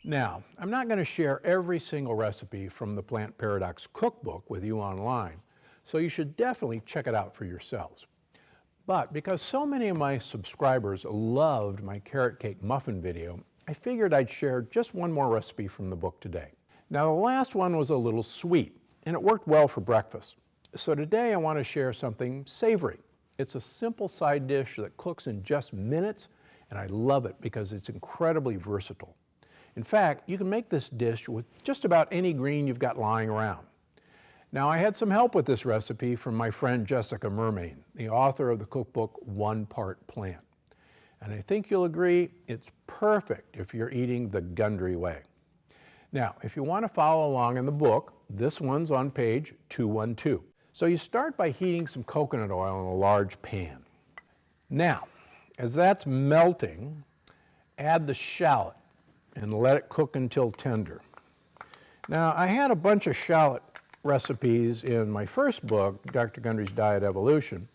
Now, I'm not going to share every single recipe from the Plant Paradox Cookbook with you online, so you should definitely check it out for yourselves. But because so many of my subscribers loved my carrot cake muffin video, I figured I'd share just one more recipe from the book today. Now, the last one was a little sweet, and it worked well for breakfast. So today I want to share something savory. It's a simple side dish that cooks in just minutes, and I love it because it's incredibly versatile. In fact, you can make this dish with just about any green you've got lying around. Now, I had some help with this recipe from my friend Jessica Mermain, the author of the cookbook One Part Plant. And I think you'll agree it's perfect if you're eating the Gundry way. Now, if you want to follow along in the book, this one's on page 212. So you start by heating some coconut oil in a large pan. Now, as that's melting, add the shallot and let it cook until tender. Now, I had a bunch of shallot recipes in my first book, Dr. Gundry's Diet Evolution,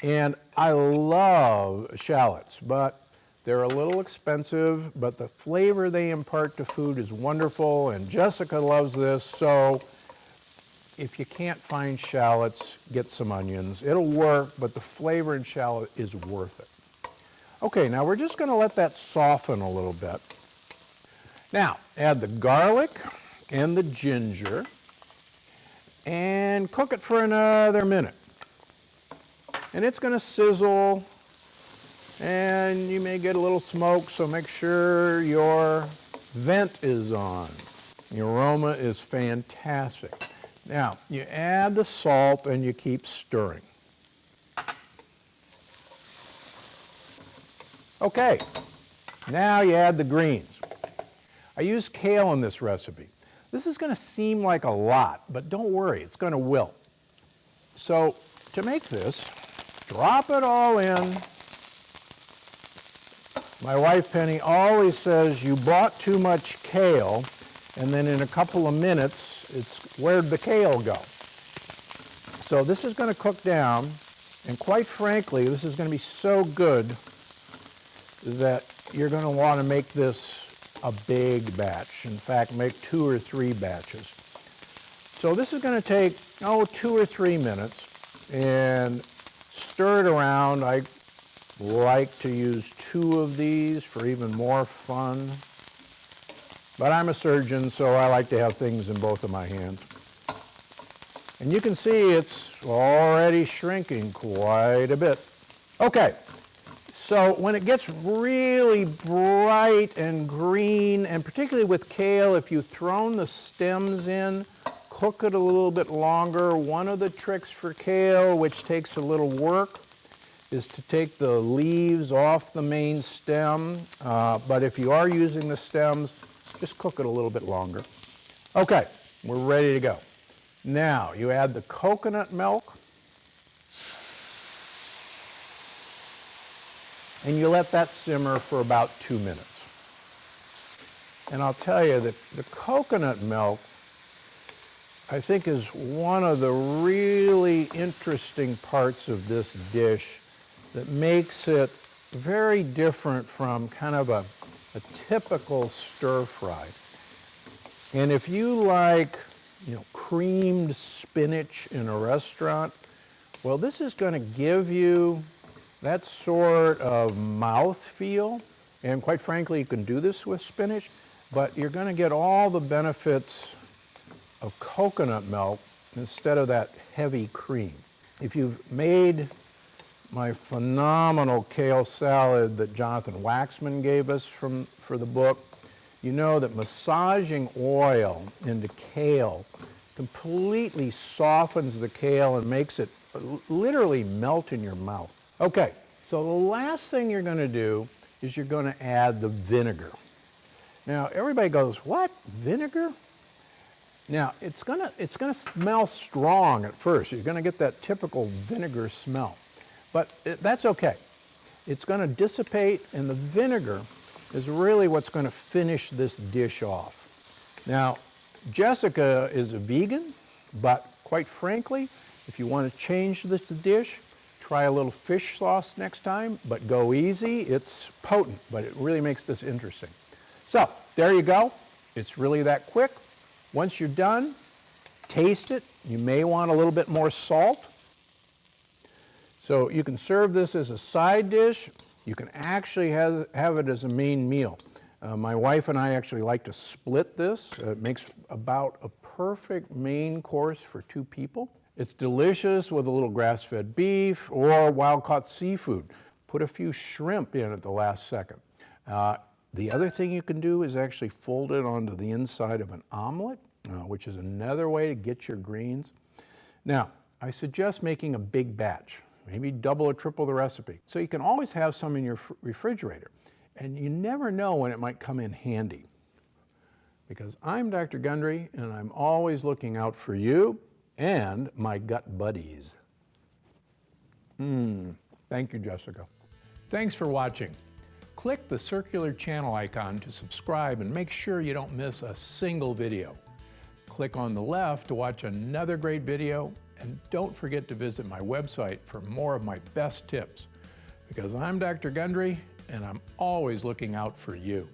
and I love shallots, but they're a little expensive, but the flavor they impart to food is wonderful, and Jessica loves this, so if you can't find shallots, get some onions. It'll work, but the flavor in shallot is worth it. Okay, now we're just going to let that soften a little bit. Now, add the garlic and the ginger and cook it for another minute. And it's going to sizzle, and you may get a little smoke, so make sure your vent is on. The aroma is fantastic. Now, you add the salt and you keep stirring. Okay, now you add the greens. I use kale in this recipe. This is going to seem like a lot, but don't worry, it's going to wilt. So to make this, drop it all in. My wife Penny always says you bought too much kale, and then in a couple of minutes, it's where'd the kale go? So this is going to cook down, and quite frankly, this is going to be so good that you're going to want to make this a big batch. In fact, make 2 or 3 batches. So this is going to take, 2 or 3 minutes, and stir it around. I like to use 2 of these for even more fun. But I'm a surgeon, so I like to have things in both of my hands. And you can see it's already shrinking quite a bit. Okay. So when it gets really bright and green, and particularly with kale, if you've thrown the stems in, cook it a little bit longer. One of the tricks for kale, which takes a little work, is to take the leaves off the main stem. But if you are using the stems, just cook it a little bit longer. Okay, we're ready to go. Now, you add the coconut milk. And you let that simmer for about 2 minutes. And I'll tell you that the coconut milk, I think, is one of the really interesting parts of this dish that makes it very different from kind of a typical stir fry. And if you like, creamed spinach in a restaurant, well, this is going to give you that sort of mouthfeel, and quite frankly, you can do this with spinach, but you're going to get all the benefits of coconut milk instead of that heavy cream. If you've made my phenomenal kale salad that Jonathan Waxman gave us for the book, you know that massaging oil into kale completely softens the kale and makes it literally melt in your mouth. Okay, so the last thing you're going to do is you're going to add the vinegar. Now, everybody goes, what, vinegar? Now, it's going to smell strong at first. You're going to get that typical vinegar smell. But that's okay. It's going to dissipate, and the vinegar is really what's going to finish this dish off. Now, Jessica is a vegan, but quite frankly, if you want to change this dish, try a little fish sauce next time, but go easy. It's potent, but it really makes this interesting. So, there you go. It's really that quick. Once you're done, taste it. You may want a little bit more salt. So you can serve this as a side dish. You can actually have it as a main meal. My wife and I actually like to split this. It makes about a perfect main course for 2 people. It's delicious with a little grass-fed beef or wild-caught seafood. Put a few shrimp in at the last second. The other thing you can do is actually fold it onto the inside of an omelet, which is another way to get your greens. Now, I suggest making a big batch, maybe double or triple the recipe, so you can always have some in your refrigerator. And you never know when it might come in handy. Because I'm Dr. Gundry, and I'm always looking out for you and my gut buddies. Thank you, Jessica. Thanks for watching. Click the circular channel icon to subscribe and make sure you don't miss a single video. Click on the left to watch another great video, and don't forget to visit my website for more of my best tips. Because I'm Dr. Gundry, and I'm always looking out for you.